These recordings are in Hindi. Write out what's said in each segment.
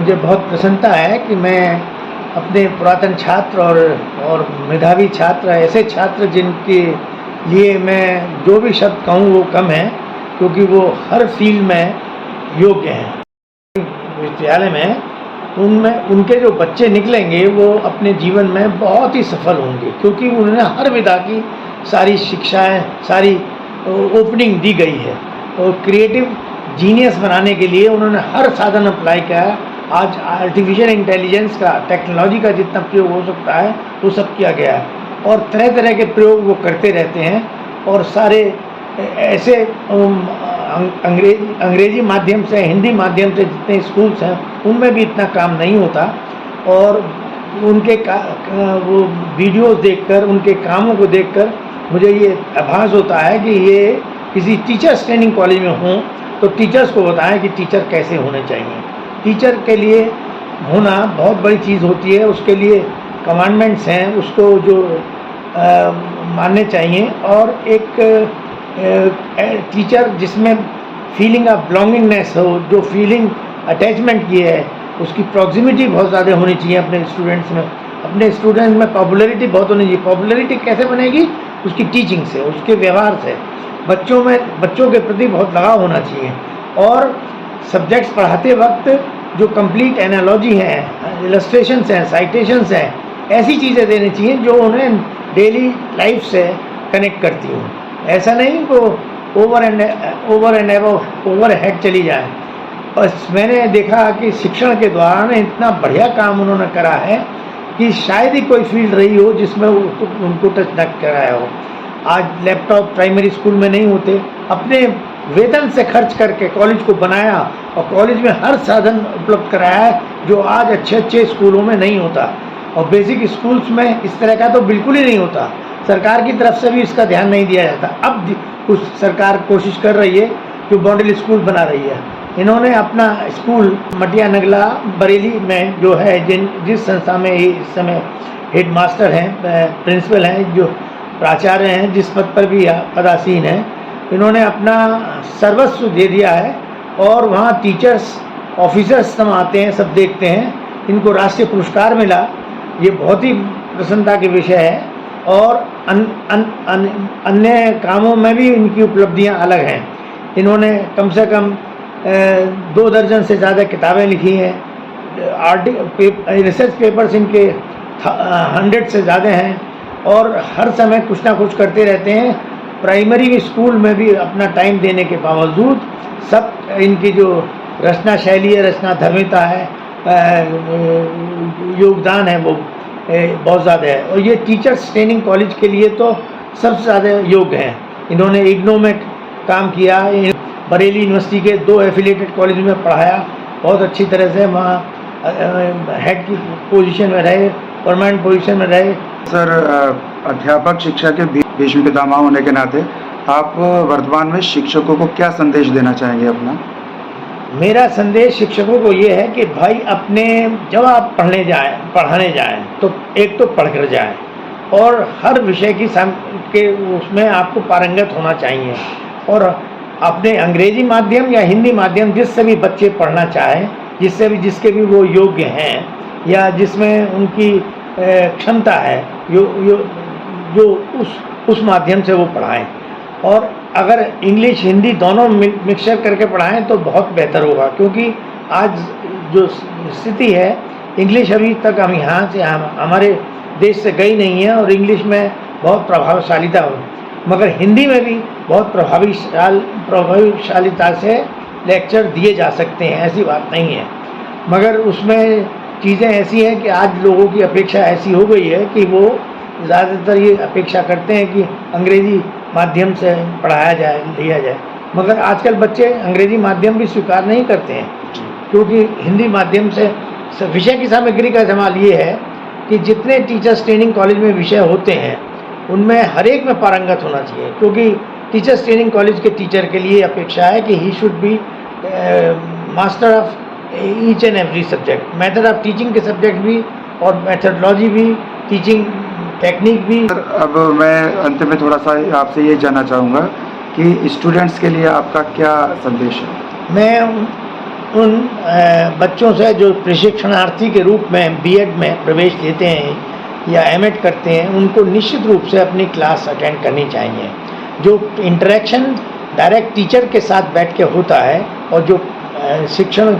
मुझे बहुत प्रसन्नता है कि मैं अपने पुरातन छात्र और मेधावी छात्र, ऐसे छात्र जिनके लिए मैं जो भी शब्द कहूँ वो कम है, क्योंकि वो हर फील्ड में योग्य हैं। विद्यालय में उनमें उनके जो बच्चे निकलेंगे वो अपने जीवन में बहुत ही सफल होंगे, क्योंकि उन्होंने हर विधा की सारी शिक्षाएं, सारी ओपनिंग दी गई है। और क्रिएटिव जीनियस बनाने के लिए उन्होंने हर साधन अप्लाई किया है। आज आर्टिफिशियल इंटेलिजेंस का, टेक्नोलॉजी का जितना प्रयोग हो सकता है वो सब किया गया है, और तरह तरह के प्रयोग वो करते रहते हैं। और सारे ऐसे अंग्रेजी माध्यम से, हिंदी माध्यम से जितने स्कूल्स हैं उनमें भी इतना काम नहीं होता। और उनके वो वीडियोस देखकर, उनके कामों को देखकर मुझे ये आभास होता है कि ये किसी टीचर्स ट्रेनिंग कॉलेज में हों तो टीचर्स को बताएं कि टीचर कैसे होने चाहिए। टीचर के लिए होना बहुत बड़ी चीज़ होती है, उसके लिए कमांडमेंट्स हैं, उसको जो मानने चाहिए। और एक टीचर जिसमें फीलिंग ऑफ बिलोंगिंगनेस हो, जो फीलिंग अटैचमेंट की है, उसकी प्रॉक्सिमिटी बहुत ज़्यादा होनी चाहिए अपने स्टूडेंट्स में। अपने स्टूडेंट्स में पॉपुलैरिटी बहुत होनी चाहिए। पॉपुलैरिटी कैसे बनेगी? उसकी टीचिंग से, उसके व्यवहार से। बच्चों के प्रति बहुत लगाव होना चाहिए। और सब्जेक्ट्स पढ़ाते वक्त जो कंप्लीट एनालॉजी हैं, इलस्ट्रेशंस हैं, साइटेशंस हैं, ऐसी चीज़ें देनी चाहिए जो उन्हें डेली लाइफ से कनेक्ट करती हूँ। ऐसा नहीं को ओवर हेड चली जाए। बस मैंने देखा कि शिक्षण के द्वारा इतना बढ़िया काम उन्होंने करा है कि शायद ही कोई फील्ड रही हो जिसमें उनको टच न कराया हो। आज लैपटॉप प्राइमरी स्कूल में नहीं होते, अपने वेतन से खर्च करके कॉलेज को बनाया और कॉलेज में हर साधन उपलब्ध कराया है जो आज अच्छे स्कूलों में नहीं होता। और बेसिक स्कूल्स में इस तरह का तो बिल्कुल ही नहीं होता। सरकार की तरफ से भी इसका ध्यान नहीं दिया जाता। अब कुछ सरकार कोशिश कर रही है कि मॉडल स्कूल बना रही है। इन्होंने अपना स्कूल मटिया नगला बरेली में जो है, जिस संस्था में इस समय हेड मास्टर हैं, प्रिंसिपल हैं, जो प्राचार्य हैं, जिस पद पर भी पदासीन हैं, इन्होंने अपना सर्वस्व दे दिया है। और वहाँ टीचर्स, ऑफिसर्स सब आते हैं, सब देखते हैं। इनको राष्ट्रीय पुरस्कार मिला, ये बहुत ही प्रसन्नता के विषय है। और अन्य कामों में भी इनकी उपलब्धियाँ अलग हैं। इन्होंने कम से कम 2 दर्जन से ज़्यादा किताबें लिखी हैं। रिसर्च पेपर्स इनके 100 से ज़्यादा हैं, और हर समय कुछ ना कुछ करते रहते हैं। प्राइमरी स्कूल में भी अपना टाइम देने के बावजूद सब इनकी जो रचना शैली है, रचना धर्मिता है, योगदान है, वो बहुत ज़्यादा है। और ये टीचर्स ट्रेनिंग कॉलेज के लिए तो सबसे ज़्यादा योग्य हैं। इन्होंने इग्नो में काम किया, बरेली यूनिवर्सिटी के 2 एफिलिएटेड कॉलेज में पढ़ाया, बहुत अच्छी तरह से वहाँ हेड की पोजीशन में रहे, परमानेंट पोजीशन में रहे। सर, अध्यापक शिक्षा के भीष्म पितामह होने के नाते आप वर्तमान में शिक्षकों को क्या संदेश देना चाहेंगे अपना? मेरा संदेश शिक्षकों को ये है कि भाई जब आप पढ़ाने जाएं तो एक तो पढ़कर जाएं, और हर विषय के उसमें आपको पारंगत होना चाहिए। और अपने अंग्रेजी माध्यम या हिंदी माध्यम जिससे भी बच्चे पढ़ना चाहें, जिसके भी वो योग्य हैं, या जिसमें उनकी क्षमता है, जो उस माध्यम से वो पढ़ाएं। और अगर इंग्लिश हिंदी दोनों मिक्सचर करके पढ़ाएं तो बहुत बेहतर होगा, क्योंकि आज जो स्थिति है, इंग्लिश अभी तक हम यहाँ से हमारे देश से गई नहीं है, और इंग्लिश में बहुत प्रभावशालिता हो, मगर हिंदी में भी बहुत प्रभावशालिता से लेक्चर दिए जा सकते हैं, ऐसी बात नहीं है। मगर उसमें चीज़ें ऐसी हैं कि आज लोगों की अपेक्षा ऐसी हो गई है कि वो ज़्यादातर ये अपेक्षा करते हैं कि अंग्रेज़ी माध्यम से पढ़ाया जाए, लिया जाए। मगर आजकल बच्चे अंग्रेज़ी माध्यम भी स्वीकार नहीं करते हैं, क्योंकि हिंदी माध्यम से विषय की सामग्री का सवाल ये है कि जितने टीचर्स ट्रेनिंग कॉलेज में विषय होते हैं उनमें हर एक में पारंगत होना चाहिए। क्योंकि टीचर्स ट्रेनिंग कॉलेज के टीचर के लिए अपेक्षा है कि he should be master of each and every subject, method of teaching के सब्जेक्ट भी, और मेथडोलॉजी भी, टीचिंग टेक्निक भी। अब मैं अंत में थोड़ा सा आपसे ये जानना चाहूँगा कि स्टूडेंट्स के लिए आपका क्या संदेश है? मैं उन बच्चों से जो प्रशिक्षणार्थी के रूप में बीएड में प्रवेश लेते हैं या एमएड करते हैं, उनको निश्चित रूप से अपनी क्लास अटेंड करनी चाहिए। जो इंटरेक्शन डायरेक्ट टीचर के साथ बैठ के होता है और जो शिक्षण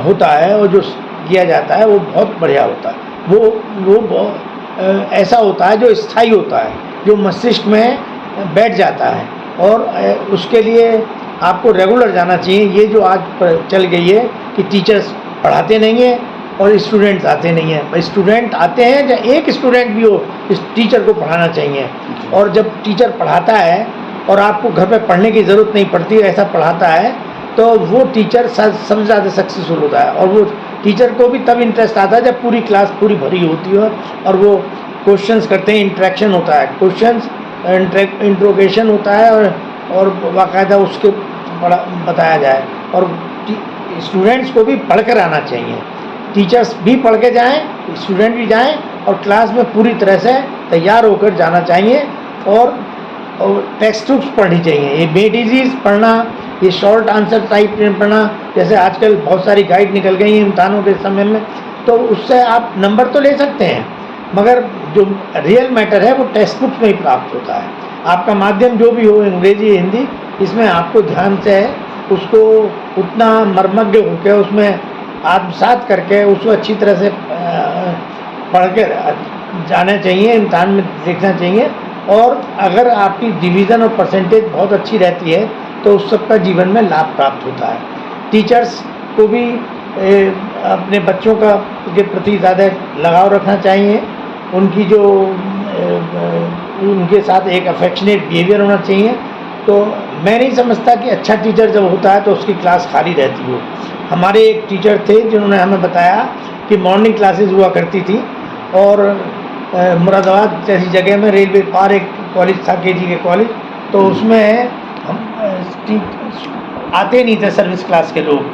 होता है और जो किया जाता है वो बहुत बढ़िया होता है। वो ऐसा होता है जो स्थायी होता है, जो मस्तिष्क में बैठ जाता है, और उसके लिए आपको रेगुलर जाना चाहिए। ये जो आज चल गई है कि टीचर्स पढ़ाते नहीं हैं और स्टूडेंट्स आते नहीं हैं। स्टूडेंट आते हैं, या एक स्टूडेंट भी हो, इस टीचर को पढ़ाना चाहिए। और जब टीचर पढ़ाता है और आपको घर पे पढ़ने की ज़रूरत नहीं पड़ती, ऐसा पढ़ाता है, तो वो टीचर सबसे ज़्यादा सक्सेसफुल होता है। और वो टीचर को भी तब इंटरेस्ट आता है जब पूरी क्लास पूरी भरी होती है और वो क्वेश्चंस करते हैं, इंटरेक्शन होता है, क्वेश्चंस इंट्रोगेशन होता है, और बाकायदा उसके बताया जाए। और स्टूडेंट्स को भी पढ़कर आना चाहिए। टीचर्स भी पढ़ के जाएँ, स्टूडेंट भी जाएँ, और क्लास में पूरी तरह से तैयार होकर जाना चाहिए। और टेक्स्ट बुक्स पढ़नी चाहिए। ये बेडिजीज पढ़ना, ये शॉर्ट आंसर टाइप पढ़ना, जैसे आजकल बहुत सारी गाइड निकल गई हैं इम्तहानों के समय में, तो उससे आप नंबर तो ले सकते हैं, मगर जो रियल मैटर है वो टेक्स्ट बुक्स में ही प्राप्त होता है। आपका माध्यम जो भी हो, अंग्रेजी हिंदी, इसमें आपको ध्यान से उसको उतना मर्मज्ञ होकर उसमें आत्मसात करके उसको अच्छी तरह से पढ़ के जाना चाहिए, इम्तहान में देखना चाहिए। और अगर आपकी डिवीज़न और परसेंटेज बहुत अच्छी रहती है तो उस सबका जीवन में लाभ प्राप्त होता है। टीचर्स को भी अपने बच्चों के प्रति ज़्यादा लगाव रखना चाहिए। उनकी जो उनके साथ एक अफेक्शनेट बिहेवियर होना चाहिए। तो मैं नहीं समझता कि अच्छा टीचर जब होता है तो उसकी क्लास खाली रहती हो। हमारे एक टीचर थे जिन्होंने हमें बताया कि मॉर्निंग क्लासेस हुआ करती थी, और मुरादाबाद जैसी जगह में रेलवे पार एक कॉलेज था, केजी के कॉलेज, तो उसमें हम आते नहीं थे सर्विस क्लास के लोग,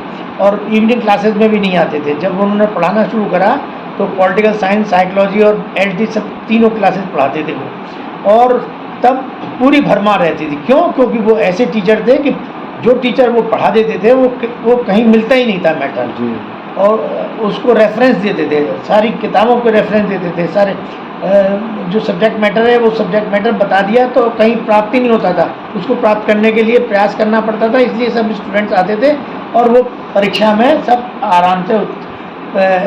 और इवनिंग क्लासेस में भी नहीं आते थे। जब उन्होंने पढ़ाना शुरू करा तो पॉलिटिकल साइंस, साइकोलॉजी और एलटी सब तीनों क्लासेस पढ़ाते थे वो, और तब पूरी भरमार रहती थी। क्यों? क्योंकि वो ऐसे टीचर थे कि जो टीचर वो पढ़ा देते थे वो कहीं मिलता ही नहीं था मैटर, और उसको रेफरेंस देते थे, सारी किताबों को रेफरेंस देते थे, सारे जो सब्जेक्ट मैटर है वो सब्जेक्ट मैटर बता दिया तो कहीं प्राप्त ही नहीं होता था। उसको प्राप्त करने के लिए प्रयास करना पड़ता था, इसलिए सब स्टूडेंट्स आते थे और वो परीक्षा में सब आराम से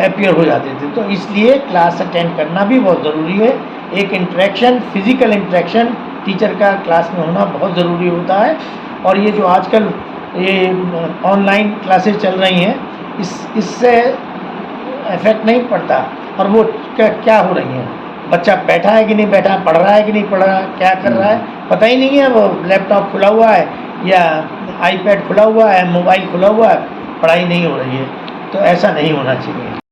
अपीयर हो जाते थे। तो इसलिए क्लास अटेंड करना भी बहुत ज़रूरी है। एक इंटरेक्शन, फिज़िकल इंटरेक्शन टीचर का क्लास में होना बहुत ज़रूरी होता है। और ये जो आजकल ये ऑनलाइन क्लासेस चल रही हैं, इससे इफेक्ट नहीं पड़ता। और वो क्या हो रही हैं, बच्चा बैठा है कि नहीं बैठा, पढ़ रहा है कि नहीं पढ़ रहा, क्या कर रहा है पता ही नहीं है। वो लैपटॉप खुला हुआ है या आईपैड खुला हुआ है, मोबाइल खुला हुआ है, पढ़ाई नहीं हो रही है। तो ऐसा नहीं होना चाहिए।